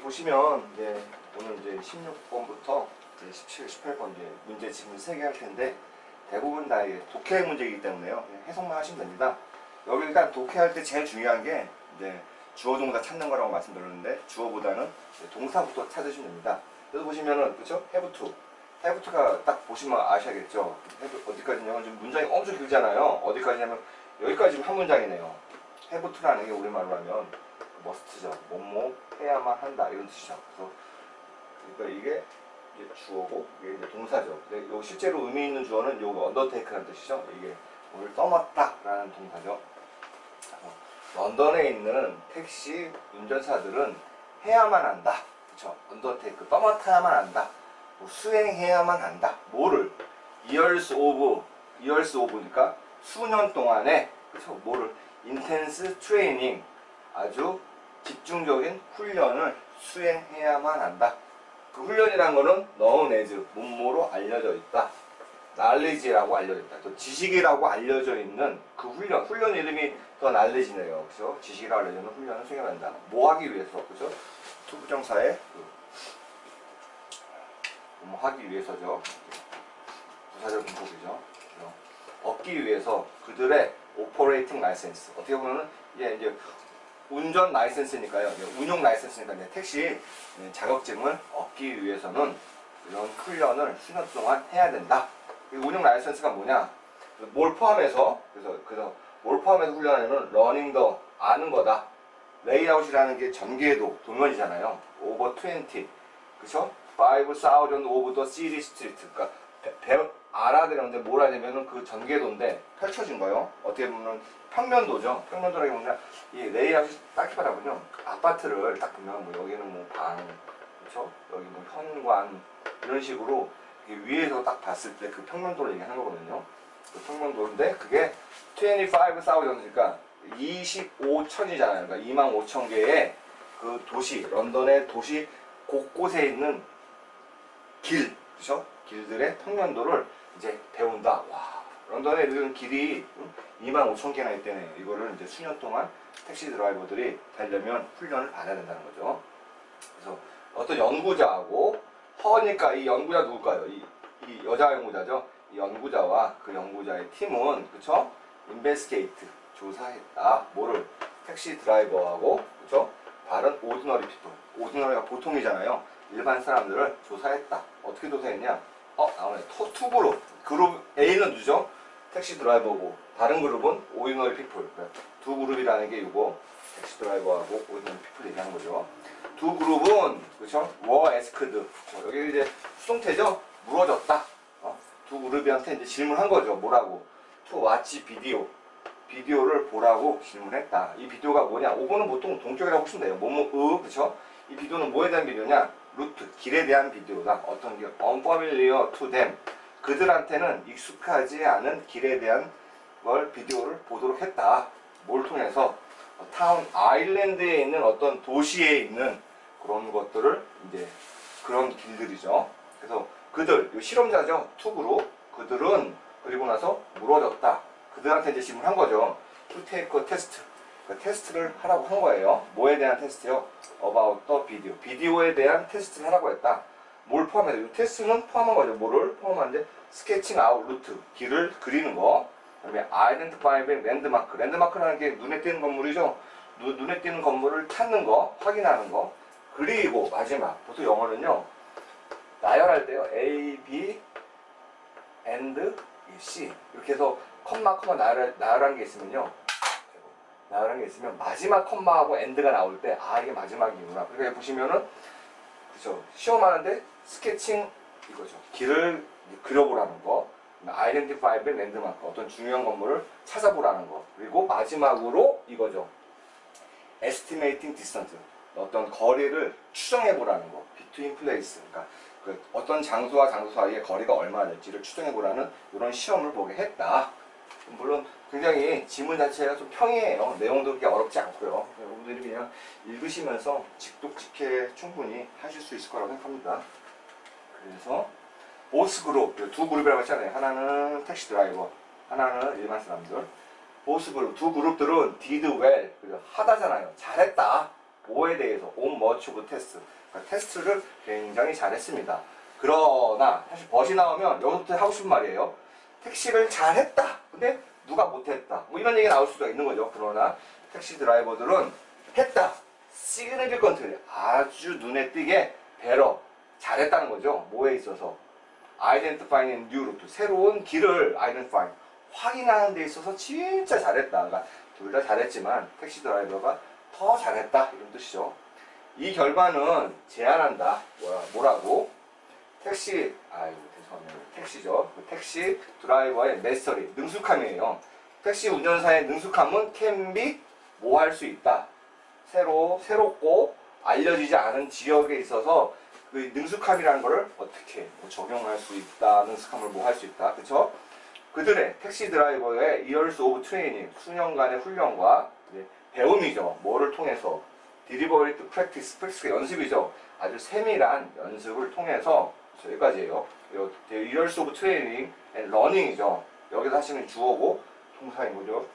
보시면 이제 오늘 이제 16번부터 이제 17, 18번 이제 문제 질문 3개 할 텐데 대부분 다 이게 독해 문제이기 때문에요. 해석만 하시면 됩니다. 여기 일단 독해할 때 제일 중요한 게 이제 주어 동사 찾는 거라고 말씀드렸는데 주어보다는 동사부터 찾으시면 됩니다. 그래서 보시면은 그렇죠? have to. have to가 딱 보시면 아셔야겠죠. have 어디까지냐면 지금 문장이 엄청 길잖아요. 어디까지냐면 여기까지 한 문장이네요. have to라는 게 우리말로 하면 must죠. 뭐뭐 해야만 한다 이런 뜻이죠. 그래서 그러니까 이게 이제 주어고 이게 이제 동사죠. 근데 요 실제로 의미 있는 주어는 요거 undertake라는 뜻이죠. 이게 오늘 떠맡다라는 동사죠. 런던에 있는 택시 운전사들은 해야만 한다. 그렇죠? undertake 떠맡아야만 한다. 뭐 수행해야만 한다. 뭐를? years of니까 수년 동안에 그렇죠? 뭐를? intense training 아주 집중적인 훈련을 수행해야만 한다. 그 훈련이란 거는 known as 문모로 알려져 있다. knowledge라고 알려져 있다. 또 지식이라고 알려져 있는 그 훈련 이름이 더 knowledge네요. 그렇죠? 지식이라고 알려져 있는 훈련을 수행한다. 뭐 하기 위해서, 그렇죠? 투부정사의 뭐 하기 위해서죠. 부사절 문법이죠. 얻기 위해서 그들의 operating license. 어떻게 보면은 이제 운전 라이센스니까요. 운용 라이센스니까 택시 자격증을 얻기 위해서는 이런 훈련을 수년 동안 해야 된다. 운용 라이센스가 뭐냐? 뭘 포함해서 그래서 뭘 포함해서 훈련하냐면 러닝 더 아는 거다. 레이아웃이라는 게 전개도 도면이잖아요. over 20 그쵸? 5,000 of the city street 그러니까 알아야 되는데 뭘 하냐면은 그 전개도인데 펼쳐진 거요. 어떻게 보면 평면도죠. 평면도라기보다 이 레이아웃이 딱히 말하면요. 아파트를 딱 보면 뭐 여기는 뭐 방, 그렇죠? 여기 뭐 현관 이런 식으로 위에서 딱 봤을 때 그 평면도를 얘기하는 거거든요. 그 평면도인데 그게 25,000이니까 25,000이잖아요. 그러니까 25,000개의 그 도시, 런던의 도시 곳곳에 있는 길, 그렇죠? 길들의 평면도를 이제 배운다. 와, 런던에 이런 길이 25,000개나 있대네. 이거를 이제 수년 동안 택시 드라이버들이 되려면 훈련을 받아야 된다는 거죠. 그래서 어떤 연구자하고 허니까 이 연구자 누굴까요? 이 여자 연구자죠. 이 연구자와 그 연구자의 팀은 그쵸? 인베스케이트 조사했다. 뭐를? 택시 드라이버하고 그쵸? 다른 오디너리 피플. 오디너리가 보통이잖아요. 일반 사람들을 조사했다. 어떻게 조사했냐? 나오네. 투 그룹 A는 누구죠? 택시 드라이버고 다른 그룹은 오디너리 피플. 두 그룹이라는 게 이거 택시 드라이버하고 오디너리 피플 얘기하는 거죠. 두 그룹은 그렇죠? were asked. 여기 이제 수동태죠? 물어졌다. 두 그룹한테 이제 질문한 거죠. 뭐라고? to watch video. 비디오를 보라고 질문했다. 이 비디오가 뭐냐? 5번은 보통 동격이라고 보시면 돼요. 그렇죠? 이 비디오는 뭐에 대한 비디오냐? 루트, 길에 대한 비디오다. 어떤 길? unfamiliar to them. 그들한테는 익숙하지 않은 길에 대한 걸 비디오를 보도록 했다. 뭘 통해서? 타운 아일랜드에 있는 어떤 도시에 있는 그런 것들을 이제 그런 길들이죠. 그래서 그들, 요 실험자죠. 투그룹. 그들은 그리고 나서 물어졌다. 그들한테 이제 질문한 거죠. To take a test. 그 테스트를 하라고 한 거예요. 뭐에 대한 테스트요? About the video. 비디오에 대한 테스트를 하라고 했다. 뭘 포함해서? 이 테스트는 포함한 거죠. 뭐를 포함하는데? Sketching out route. 길을 그리는 거. 그 다음에 Identifying landmark. 랜드마크라는 게 눈에 띄는 건물이죠. 눈에 띄는 건물을 찾는 거, 확인하는 거. 그리고 마지막. 보통 영어는요. 나열할 때요. A, B, and C. 이렇게 해서 컴마 나열한 게 있으면요. 나열한 게 있으면 마지막 컴마하고 엔드가 나올 때 이게 마지막이구나. 그러니까 보시면은 그죠. 시험하는데 스케칭 이거죠. 길을 그려보라는 거. 아이덴티파이 랜드마크 어떤 중요한 건물을 찾아보라는 거. 그리고 마지막으로 이거죠. estimating distance 어떤 거리를 추정해보라는 거. between place 그러니까 그 어떤 장소와 장소 사이의 거리가 얼마나 될지를 추정해보라는 이런 시험을 보게 했다. 물론 굉장히 지문 자체가 좀 평이해요. 내용도 그렇게 어렵지 않고요. 여러분들이 그냥 읽으시면서 직독직해 충분히 하실 수 있을 거라고 생각합니다. 그래서 보스 그룹, 두 그룹이라고 했잖아요. 하나는 택시 드라이버, 하나는 일반 사람들. 보스 그룹, 두 그룹들은 did well, 하다잖아요. 잘했다. 뭐에 대해서 on much of test. 그러니까 테스트를 굉장히 잘했습니다. 그러나 사실 벗이 나오면 여기서부터 하고 싶은 말이에요. 택시를 잘했다. 근데 누가 못했다. 뭐 이런 얘기 나올 수가 있는 거죠. 그러나 택시 드라이버들은 했다. 시그니피컨트 아주 눈에 띄게 better 잘했다는 거죠. 뭐에 있어서 identifying new route 새로운 길을 identify 확인하는 데 있어서 진짜 잘했다. 그러니까 둘 다 잘했지만 택시 드라이버가 더 잘했다 이런 뜻이죠. 이 결과는 제안한다. 뭐라고? 택시죠. 그 택시 드라이버의 메스터리, 능숙함이에요. 택시 운전사의 능숙함은 can be 뭐 할 수 있다. 새롭고 알려지지 않은 지역에 있어서 그 능숙함이라는 것을 어떻게 적용할 수 있다. 능숙함을 뭐 할 수 있다. 그쵸? 그들의 택시 드라이버의 years of training, 수년간의 훈련과 배움이죠. 뭐를 통해서? deliberate practice, practice가 연습이죠. 아주 세밀한 연습을 통해서 여기까지예요. years of training and learning이죠. 여기서 하시는 주어고 동사인 거죠.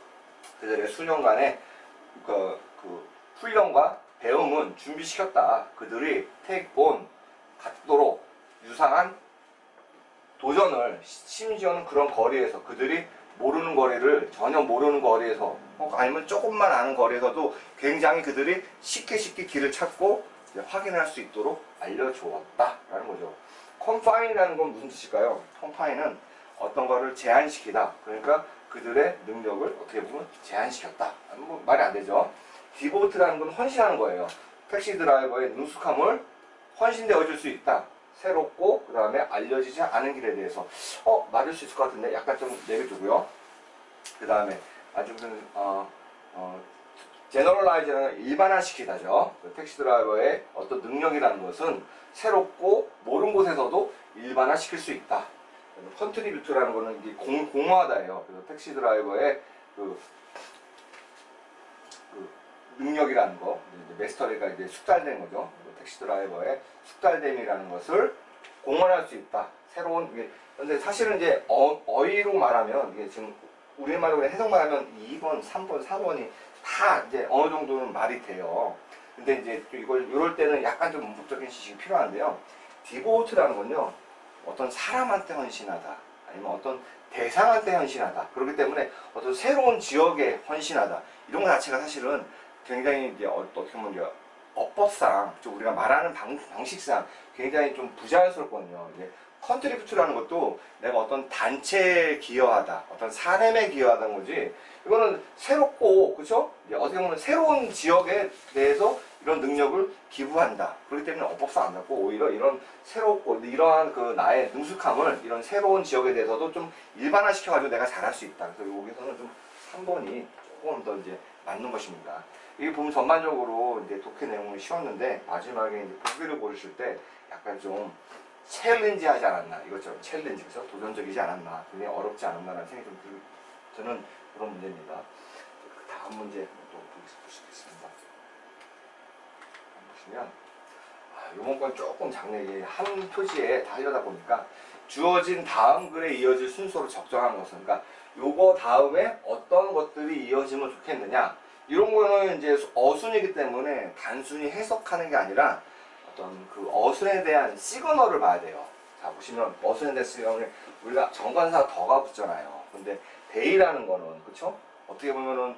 그들의 수년간의 그 훈련과 배움은 준비시켰다. 그들이 take on 갖도록 유사한 도전을 심지어는 그런 거리에서 그들이 모르는 거리를 전혀 모르는 거리에서 아니면 조금만 아는 거리에서도 굉장히 그들이 쉽게 길을 찾고 확인할 수 있도록 알려주었다라는 거죠. confine이라는 건 무슨 뜻일까요? confine은 어떤 거를 제한시키다. 그러니까 그들의 능력을 어떻게 보면 제한시켰다. 뭐 말이 안 되죠. devote라는 건 헌신하는 거예요. 택시 드라이버의 능숙함을 헌신되어 줄 수 있다. 새롭고 그 다음에 알려지지 않은 길에 대해서 맞을 수 있을 것 같은데 약간 좀 내려두고요. 그 다음에 아주 제너럴라이즈는 일반화시키다죠. 택시 드라이버의 어떤 능력이라는 것은 새롭고 모르는 곳에서도 일반화시킬 수 있다. 컨트리뷰트라는 거는 이게 공허하다예요. 그래서 택시 드라이버의 그 능력이라는 거, 메스터리가 이제 숙달된 거죠. 택시 드라이버의 숙달됨이라는 것을 공헌할 수 있다. 근데 사실은 이제 어휘로 말하면 이게 지금 우리말로 해석만 하면 2번, 3번, 4번이 다 이제 어느 정도는 말이 돼요. 근데 이제 이럴 때는 약간 좀 문법적인 지식이 필요한데요. 디보트라는 건요, 어떤 사람한테 헌신하다, 아니면 어떤 대상한테 헌신하다. 그렇기 때문에 어떤 새로운 지역에 헌신하다. 이런 것 자체가 사실은 굉장히 이제 어떻게 보면 이제 어법상 좀 우리가 말하는 방식상 굉장히 좀 부자연스럽거든요. 이제 컨트리뷰트라는 것도 내가 어떤 단체에 기여하다, 어떤 사람에 기여하다는 거지. 이거는 새롭고, 그렇죠? 어떻게 보면 새로운 지역에 대해서 이런 능력을 기부한다. 그렇기 때문에 어법상 안 맞고 오히려 이런 새롭고 이러한 그 나의 능숙함을 이런 새로운 지역에 대해서도 좀 일반화시켜가지고 내가 잘할 수 있다. 그래서 여기서는 좀 3번이 조금 더 이제 맞는 것입니다. 이게 보면 전반적으로 이제 독해 내용은 쉬웠는데 마지막에 이제 보기를 보실 때 약간 좀 챌린지하지 않았나, 이것처럼 챌린지, 그래서 도전적이지 않았나, 굉장히 어렵지 않았나라는 생각이 좀 드는 그런 문제입니다. 다음 문제 또 보시겠습니다. 보시면 이번 건 조금 장례기 한 표지에 다 하려다 보니까 주어진 다음 글에 이어질 순서로 적정한 것은, 그러니까 요거 다음에 어떤 것들이 이어지면 좋겠느냐, 이런 거는 이제 어순이기 때문에 단순히 해석하는 게 아니라 어떤 그 어순에 대한 시그널을 봐야 돼요. 자, 보시면 어순에 대한 시그널을 우리가 정관사 더가 붙잖아요. 근데 데이라는 거는, 그쵸? 어떻게 보면은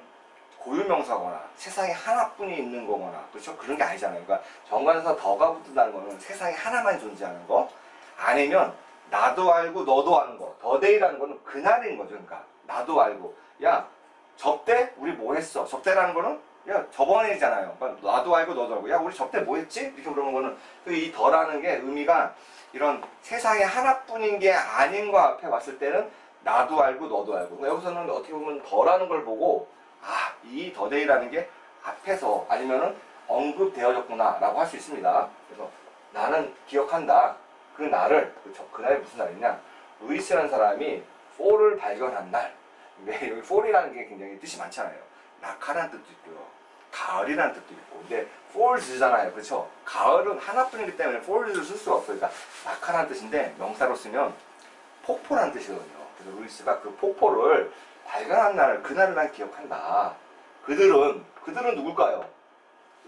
고유명사거나 세상에 하나뿐이 있는 거거나, 그렇죠? 그런 게 아니잖아요. 그러니까 정관사 더가 붙는다는 거는 세상에 하나만 존재하는 거, 아니면 나도 알고 너도 아는 거. 더데이라는 거는 그날인 거죠. 그러니까 나도 알고, 야 접대 우리 뭐 했어? 접대라는 거는 야 저번에잖아요. 그러니까 나도 알고 너도 알고, 야 우리 접대 뭐 했지? 이렇게 물어보는 거는 이 더라는 게 의미가 이런 세상에 하나뿐인 게 아닌 거 앞에 왔을 때는 나도 알고 너도 알고, 그러니까 여기서는 어떻게 보면 더라는 걸 보고 이 더데이라는 게 앞에서 아니면은 언급되어졌구나 라고 할 수 있습니다. 그래서 나는 기억한다. 그 날을, 그쵸? 그날이 무슨 날이냐? 루이스라는 사람이 fall을 발견한 날. 근데 여기 fall이라는 게 굉장히 뜻이 많잖아요. 낙하라는 뜻도 있고요. 가을이라는 뜻도 있고. 근데 falls잖아요. 그쵸? 가을은 하나뿐이기 때문에 falls를 쓸 수가 없어요. 그러니까 낙하라는 뜻인데 명사로 쓰면 폭포라는 뜻이거든요. 그래서 루이스가 그 폭포를 발견한 날을, 그날을 난 기억한다. 그들은 누굴까요?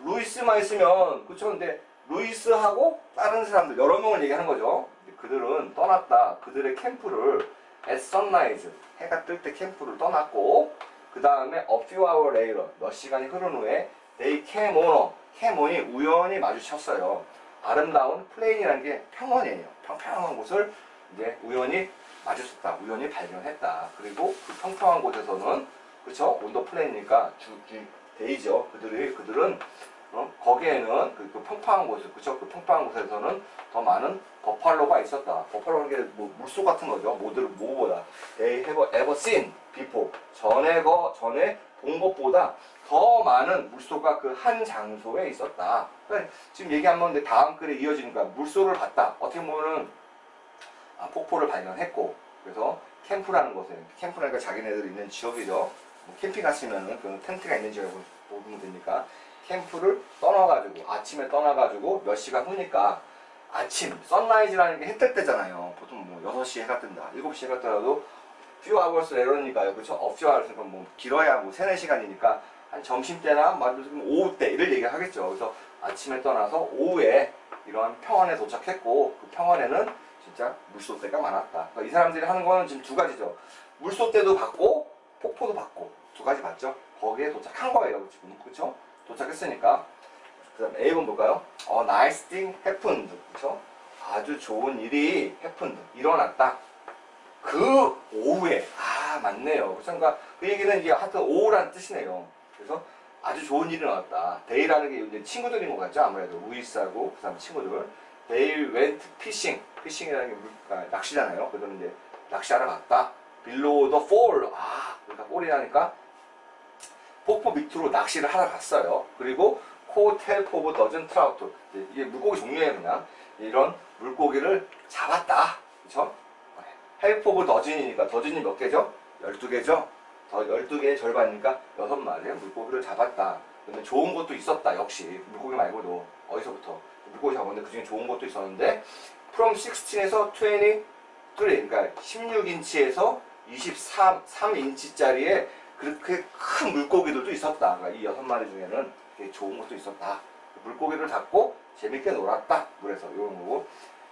루이스만 있으면 그쵸. 근데 루이스하고 다른 사람들 여러 명을 얘기하는 거죠. 그들은 떠났다. 그들의 캠프를 at sunrise 해가 뜰 때 캠프를 떠났고 그 다음에 a few hours later 몇 시간이 흐른 후에 they came on came on이 우연히 마주쳤어요. 아름다운 플레인이라는 게 평원이에요. 평평한 곳을 이제 우연히 마주쳤다. 우연히 발견했다. 그리고 그 평평한 곳에서는 그쵸. 온더 플레인이니까 데이죠. 그들은 거기에는 그 평평한 곳, 그쵸? 그 평평한 곳에서는 더 많은 버팔로가 있었다. 버팔로는 게 뭐 물소 같은 거죠. 뭐보다 they have ever seen before. 전에 본 것보다 더 많은 물소가 그 한 장소에 있었다. 그러니까 지금 얘기한 건데 다음 글에 이어지니까 물소를 봤다. 어떻게 보면은 폭포를 발견했고 그래서 캠프라는 곳에 캠프라니까 자기네들 있는 지역이죠. 뭐 캠핑 갔으면은 그 텐트가 있는 지역에 보면 되니까. 캠프를 떠나가지고 아침에 떠나가지고 몇 시간 후니까 아침 선라이즈라는 게 해 뜰 때잖아요. 보통 뭐 6시에 해가 뜬다 7시에 해가 뜨라도 few hours later니까요. 그렇죠? a few hours니까 뭐 길어야 뭐 3-4시간이니까 한 점심때나 말하자면 오후 때 이를 얘기하겠죠. 그래서 아침에 떠나서 오후에 이러한 평원에 도착했고 그 평원에는 진짜 물소떼가 많았다. 그러니까 이 사람들이 하는 거는 지금 두 가지죠. 물소떼도 봤고 폭포도 봤고 두 가지 봤죠. 거기에 도착한 거예요. 지금 그렇죠? 도착했으니까. 그 다음 A번 볼까요? nice thing happened. 그쵸? 아주 좋은 일이 happened. 일어났다. 그 오후에. 맞네요. 그러니까 그 얘기는 이게 하여튼 오후라는 뜻이네요. 그래서 아주 좋은 일이 일어났다. They라는 게 이제 친구들인 것 같죠? 아무래도 루이스하고 그 다음 친구들. They went fishing. fishing이라는 게 낚시잖아요. 그들은 이제 낚시하러 갔다. below the fall. 그러니까 폴이라니까 폭포 밑으로 낚시를 하러 갔어요. 그리고 caught help of dozen trout. 이게 물고기 종류예요. 그냥 이런 물고기를 잡았다. 그쵸? help of dozen이니까 dozen이 몇 개죠? 12개죠? 12개의 절반이니까 6마리의 물고기를 잡았다. 근데 좋은 것도 있었다. 역시 물고기 말고도 어디서부터 물고기 잡았는데 그 중에 좋은 것도 있었는데 from 16에서 23 그러니까 16인치에서 23인치짜리의 그렇게 큰 물고기들도 있었다. 그러니까 이 6마리 중에는 되게 좋은 것도 있었다. 물고기를 잡고 재밌게 놀았다. 물에서 이런 거고.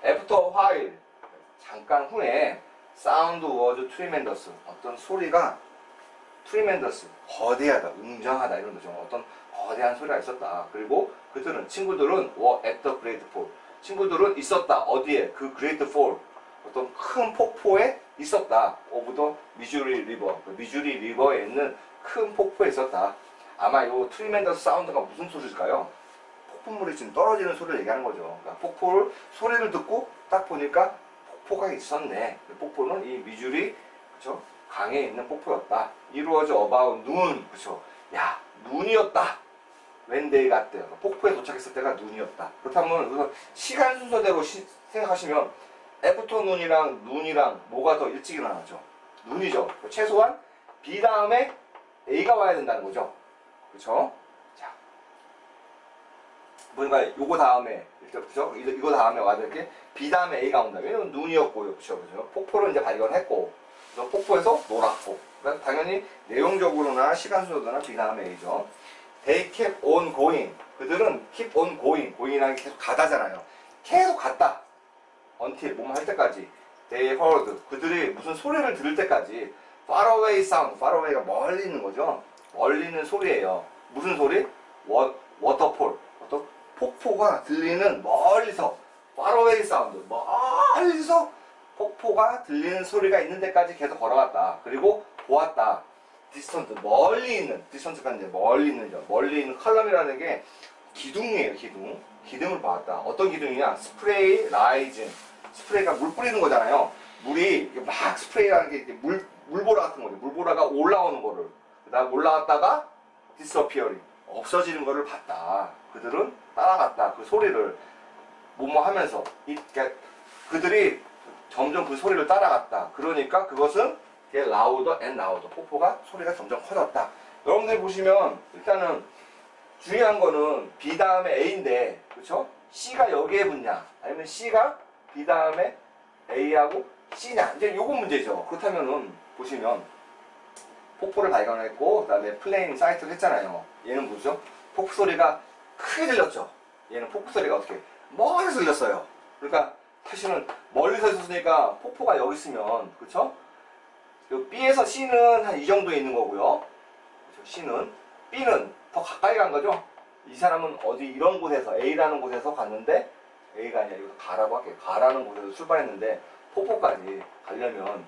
After a while 잠깐 후에 sound was tremendous. 어떤 소리가 tremendous 거대하다, 웅장하다 이런 거죠. 어떤 거대한 소리가 있었다. 그리고 친구들은 were at the great fall. 친구들은 있었다. 어디에? 그 great fall. 어떤 큰 폭포에 있었다. of the 미주리 리버. 미주리 리버에 있는 큰 폭포에 있었다. 아마 요 트리멘더스 사운드가 무슨 소리일까요? 폭풍물이 지금 떨어지는 소리를 얘기하는 거죠. 그러니까 소리를 듣고 딱 보니까 폭포가 있었네. 폭포는 이 미주리 그쵸? 강에 있는 폭포였다. 이루어져 about 눈. 그쵸? 야, 눈이었다. when they got there. 폭포에 도착했을 때가 눈이었다. 그렇다면 시간 순서대로 생각하시면 애프터눈이랑 눈이랑 뭐가 더 일찍 일어나죠? 눈이죠. 최소한 B 다음에 A가 와야 된다는 거죠. 그쵸? 자, 그러니까 요거 다음에 그죠? 이거 다음에 와야 될 게 B 다음에 A가 온다. 왜냐면 눈이었고요. 그쵸? 폭포를 이제 발견했고 그래서 폭포에서 놀았고 그러니까 당연히 내용적으로나 시간 순서나 B 다음에 A죠. They kept on going. 그들은 keep on going. going이라는 게 계속 가다잖아요. 계속 갔다. until 뭐뭐 할 때까지. They heard. 그들이 무슨 소리를 들을 때까지. far away sound. far away가 멀리 있는 거죠. 멀리 있는 소리예요. 무슨 소리? waterfall. 어떤 폭포가 들리는 멀리서 far away sound. 멀리서 폭포가 들리는 소리가 있는 데까지 계속 걸어갔다. 그리고 보았다. 디스턴트 멀리 있는 디스턴트가 이제 멀리 있는죠. 멀리 있는 컬럼이라는 게 기둥이에요. 기둥을 봤다. 어떤 기둥이냐? 스프레이 라이징. 스프레이가 물 뿌리는 거잖아요. 물이 막 스프레이라는 게 물보라 같은 거죠. 물보라가 올라오는 거를 그다음 올라왔다가 disappearing 없어지는 거를 봤다. 그들은 따라갔다. 그 소리를 뭐뭐 하면서 그러니까 그들이 점점 그 소리를 따라갔다. 그러니까 그것은 louder and louder. 폭포가 소리가 점점 커졌다. 여러분들이 보시면 일단은 중요한 거는 B 다음에 A인데 그렇죠? C가 여기에 붙냐 아니면 C가 B 다음에 A하고 C냐 이제 요거 문제죠. 그렇다면은 보시면 폭포를 발견했고 그 다음에 플레인 사이트를 했잖아요. 얘는 뭐죠? 폭포 소리가 크게 들렸죠. 얘는 폭포 소리가 어떻게 멀리서 들렸어요. 그러니까 사실은 멀리서 있었으니까 폭포가 여기 있으면 그쵸? B에서 C는 한 이 정도에 있는 거고요. 그쵸? C는 B는 더 가까이 간 거죠. 이 사람은 어디 이런 곳에서 A라는 곳에서 갔는데 A가 아니라 여기서 가라고 할게요. 가라는 곳에서 출발했는데 폭포까지 가려면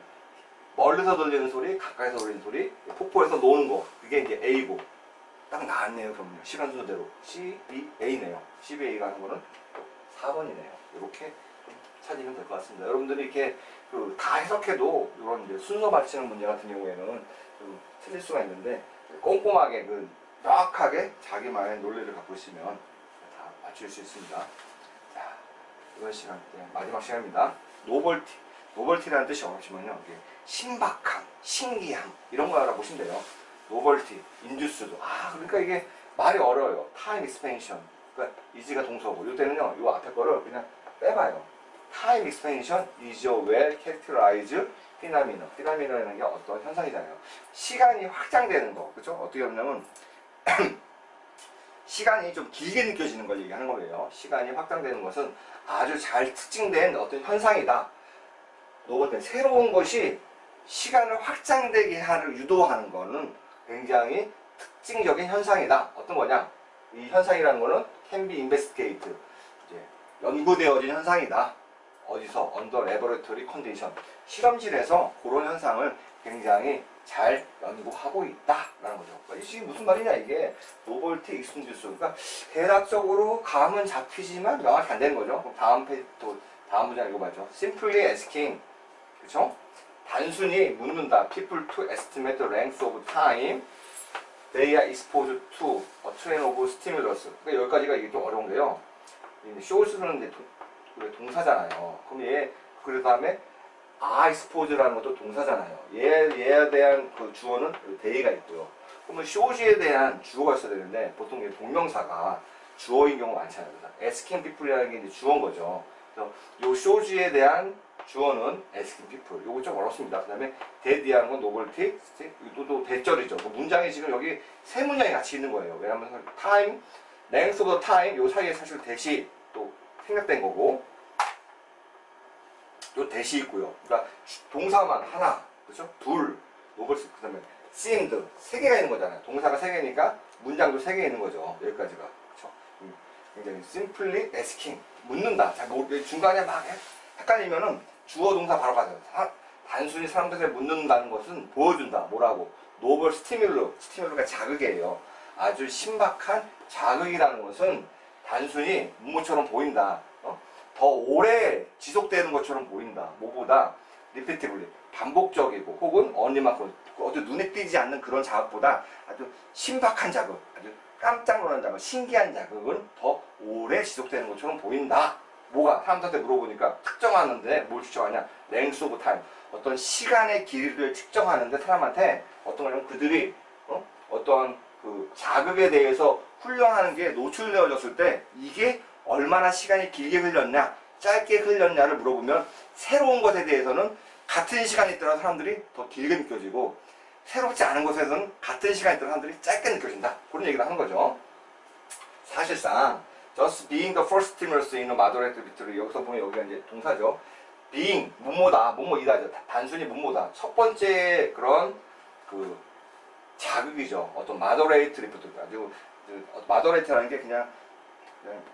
멀리서 들리는 소리, 가까이서 들리는 소리, 폭포에서 노는 거 그게 이제 A고 딱 나왔네요. 그럼요. 시간 순서대로 C, B, A네요. C, B, A 가는 거는 4번이네요. 이렇게 찾으면 될 것 같습니다. 여러분들이 이렇게 다 해석해도 이런 이제 순서 맞추는 문제 같은 경우에는 좀 틀릴 수가 있는데 꼼꼼하게 명확하게 자기만의 논리를 갖고 있으면 다 맞출 수 있습니다. 자, 이번 시간 마지막 시간입니다. 노벌티. 노벌티라는 뜻이 어렵지만요. 이게 신박함, 신기함 이런 거 알아보시면 돼요. 노벌티, 인듀스도. 그러니까 이게 말이 어려워요. 타임 익스펜션. 그러니까 이지가 동서고 이때는요. 이 앞에 거를 그냥 빼봐요. 타임 익스펜션 is a well characterized phenomenon. phenomenon이라는 게 어떤 현상이잖아요. 시간이 확장되는 거. 그렇죠? 어떻게 보냐면 시간이 좀 길게 느껴지는 걸 얘기하는 거예요. 시간이 확장되는 것은 아주 잘 특징된 어떤 현상이다. 노벌티. 새로운 것이 시간을 확장되게 유도하는 거는 굉장히 특징적인 현상이다. 어떤 거냐? 이 현상이라는 거는 can be investigated. 이제 연구되어진 현상이다. 어디서? under laboratory condition. 실험실에서 그런 현상을 굉장히 잘 연구하고 있다라는 거죠. 이게 무슨 말이냐 이게 노벌티 익스펜디스. 그러니까 대략적으로 감은 잡히지만 명확히 안 되는 거죠. 그럼 다음 페이지 또 다음 문장 읽어봐죠. simply asking. 그렇죠? 단순히 묻는다. People to estimate the length of time they are exposed to a train of stimulus. 그러니까 여기까지가 이게 좀 어려운데요. shows는 이제 동사잖아요. 그럼 그 다음에 are exposed라는 것도 동사잖아요. 얘에 대한 그 주어는 day가 있고요. 그러면 shows에 대한 주어가 있어야 되는데 보통 동명사가 주어인 경우가 많잖아요. 그래서 asking people이라는 게 이제 주어인 거죠. 그래서 요 shows에 대한 주어는 asking people. 요거 좀 어렵습니다. 그 다음에 that이라는 건 novelty, 또 대절이죠. 그 문장이 지금 여기 세 문장이 같이 있는 거예요. 왜냐하면 time, length of the time 요 사이에 사실 that이 또 생략된 거고 요 that이 있고요. 그러니까 동사만 하나, 그렇죠? 둘, novelty, 그 다음에 seemed 세 개가 있는 거잖아요. 동사가 세 개니까 문장도 세 개 있는 거죠. 여기까지가. 그렇죠? 굉장히 simply asking 묻는다. 자, 중간에 막 헷갈리면은 주어 동사 바로 가죠. 단순히 사람들에게 묻는다는 것은 보여준다. 뭐라고? 노벌 스티뮬루. 스티뮬루가 자극이에요. 아주 신박한 자극이라는 것은 단순히 문모처럼 보인다. 더 오래 지속되는 것처럼 보인다. 뭐보다 리피티블리 반복적이고 혹은 언리마크 어디 눈에 띄지 않는 그런 자극보다 아주 신박한 자극, 아주 깜짝 놀라는 자극, 신기한 자극은 더 오래 지속되는 것처럼 보인다. 뭐가? 사람들한테 물어보니까 특정하는데 뭘 측정하냐? length of time. 어떤 시간의 길이를 측정하는데 사람한테 어떤 거냐면 그들이 어떤 그 자극에 대해서 훈련하는 게 노출되어졌을 때 이게 얼마나 시간이 길게 흘렸냐, 짧게 흘렸냐를 물어보면 새로운 것에 대해서는 같은 시간이 있더라도 사람들이 더 길게 느껴지고 새롭지 않은 것에서는 같은 시간이 있더라도 사람들이 짧게 느껴진다. 그런 얘기를 하는 거죠. 사실상 just being the first stimulus in a moderate activity. 여기서 보면 여기가 이제 동사죠. being 뭐뭐다, 뭐뭐이다죠. 단순히 뭐뭐다. 첫 번째 그런 그 자극이죠. 어떤 moderate activity. 아주 moderate라는 게 그냥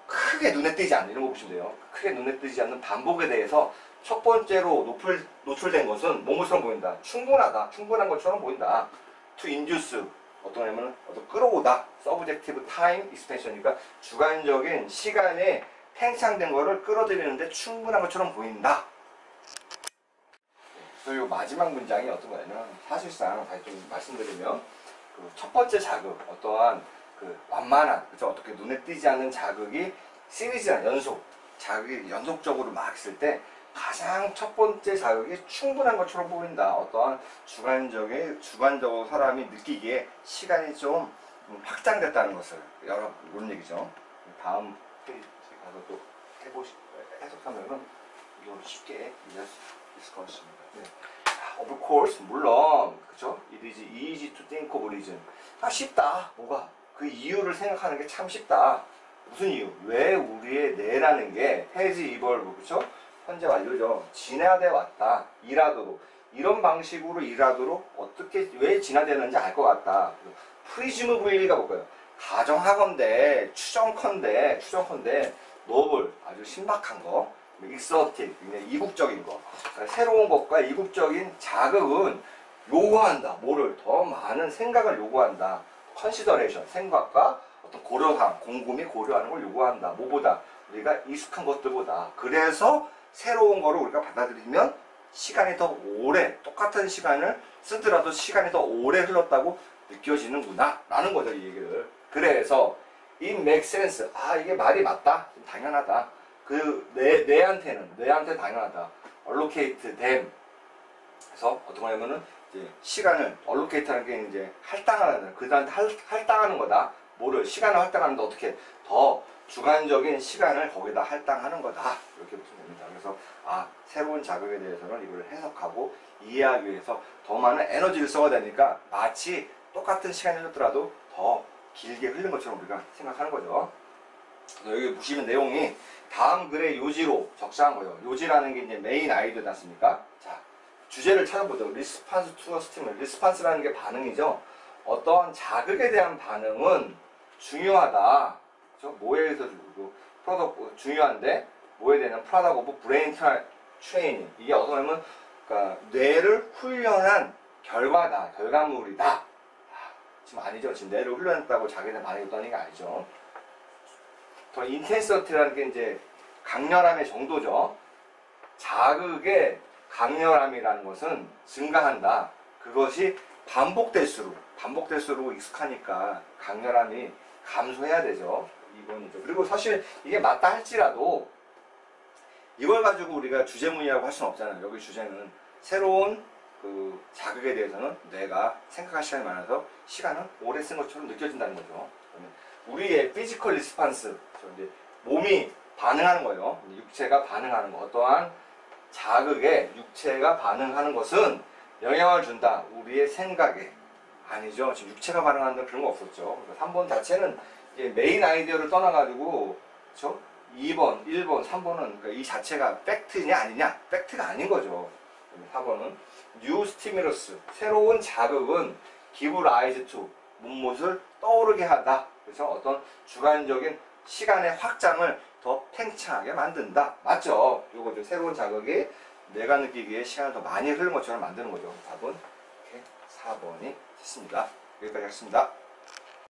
크게 눈에 띄지 않는 이런 거 보시면 돼요. 크게 눈에 띄지 않는 반복에 대해서 첫 번째로 노출된 것은 뭐뭐처럼 보인다. 충분하다. 충분한 것처럼 보인다. to induce 어떤 거냐면 끌어오다. subjective time expansion이니까 주관적인 시간에 팽창된 거를 끌어들이는데 충분한 것처럼 보인다. 그리고 마지막 문장이 어떤 거냐면 사실상 다시 좀 말씀드리면 그 첫 번째 자극 어떠한 그 완만한 그죠 어떻게 눈에 띄지 않는 자극이 시리즈나 자극이 연속적으로 막 있을 때 가장 첫 번째 자극이 충분한 것처럼 보인다. 어떠한 주관적으로 사람이 느끼기에 시간이 좀 확장됐다는 것을 이런 얘기죠. 다음 페이지 가서 또 해석하면은 이걸 쉽게 이해할 수 있을 것 같습니다. 네. Of course, 물론, 그죠? It is easy to think of reason. 쉽다. 뭐가? 그 이유를 생각하는 게 참 쉽다. 무슨 이유? 왜 우리의 뇌라는 게 has evolved, 그렇죠? 현재 완료죠. 진화돼 왔다. 일하도록. 이런 방식으로 일하도록 어떻게 왜 진화되는지 알 것 같다. 프리즘블리가 볼까요? 가정하건대 추정컨대 노블 아주 신박한 거, 익서틱 이국적인 거, 새로운 것과 이국적인 자극은 요구한다. 뭐를 더 많은 생각을 요구한다. 컨시더레이션 생각과 어떤 고려함, 곰곰이 고려하는 걸 요구한다. 뭐보다 우리가 익숙한 것들보다. 그래서 새로운 거를 우리가 받아들이면 시간이 더 오래, 똑같은 시간을 쓰더라도 시간이 더 오래 흘렀다고 느껴지는구나 라는 거죠, 이 얘기를. 그래서 it makes sense. 아, 이게 말이 맞다. 당연하다. 뇌한테 당연하다. allocate them. 그래서 어떤 거냐면은 이제 시간을 allocate하는 게 이제 할당하는, 그들한테 할당하는 거다. 뭐를 시간을 할당하는데 어떻게 더 주관적인 시간을 거기다 할당하는 거다. 이렇게 보시면 됩니다. 그래서 새로운 자극에 대해서는 이걸 해석하고 이해하기 위해서 더 많은 에너지를 써야 되니까 마치 똑같은 시간이 흘렀더라도 더 길게 흐른 것처럼 우리가 생각하는 거죠. 그래서 여기 보시면 내용이 다음 글의 요지로 적시한 거예요. 요지라는 게 이제 메인 아이디어지 않습니까? 자, 주제를 찾아보죠. 리스판스 투어 스티물. 리스판스라는 게 반응이죠. 어떠한 자극에 대한 반응은 중요하다. 그렇죠? 뭐에 의해서 중요한데 뭐에 대한 프로덕트 오브 브레인 트레이닝. 이게 어떻게 보면 그러니까 뇌를 훈련한 결과다. 결과물이다. 지금 아니죠. 지금 뇌를 훈련했다고 자기네 반응이 없다는 게 아니죠. 더 인텐서티라는 게 이제 강렬함의 정도죠. 자극의 강렬함이라는 것은 증가한다. 그것이 반복될수록 익숙하니까 강렬함이 감소해야 되죠. 이번이죠. 그리고 사실 이게 맞다 할지라도 이걸 가지고 우리가 주제문이라고 할 수는 없잖아요. 여기 주제는 새로운 그 자극에 대해서는 뇌가 생각할 시간이 많아서 시간은 오래 쓴 것처럼 느껴진다는 거죠. 우리의 피지컬 리스판스, 이제 몸이 반응하는 거예요. 육체가 반응하는 거. 어떠한 자극에 육체가 반응하는 것은 영향을 준다. 우리의 생각에. 아니죠. 지금 육체가 반응하는 그런 거 없었죠. 그러니까 3번 자체는 이제 메인 아이디어를 떠나가지고, 그렇죠? 2번, 1번, 3번은 그러니까 이 자체가 팩트냐 아니냐? 팩트가 아닌 거죠. 4번은 뉴 스티뮬러스, 새로운 자극은 give rise to, 무엇을 떠오르게 한다. 그래서 어떤 주관적인 시간의 확장을 더 팽창하게 만든다. 맞죠? 요거죠. 새로운 자극이 내가 느끼기에 시간을 더 많이 흐른 것처럼 만드는 거죠. 답은 이렇게 4번이 됐습니다. 여기까지 하겠습니다.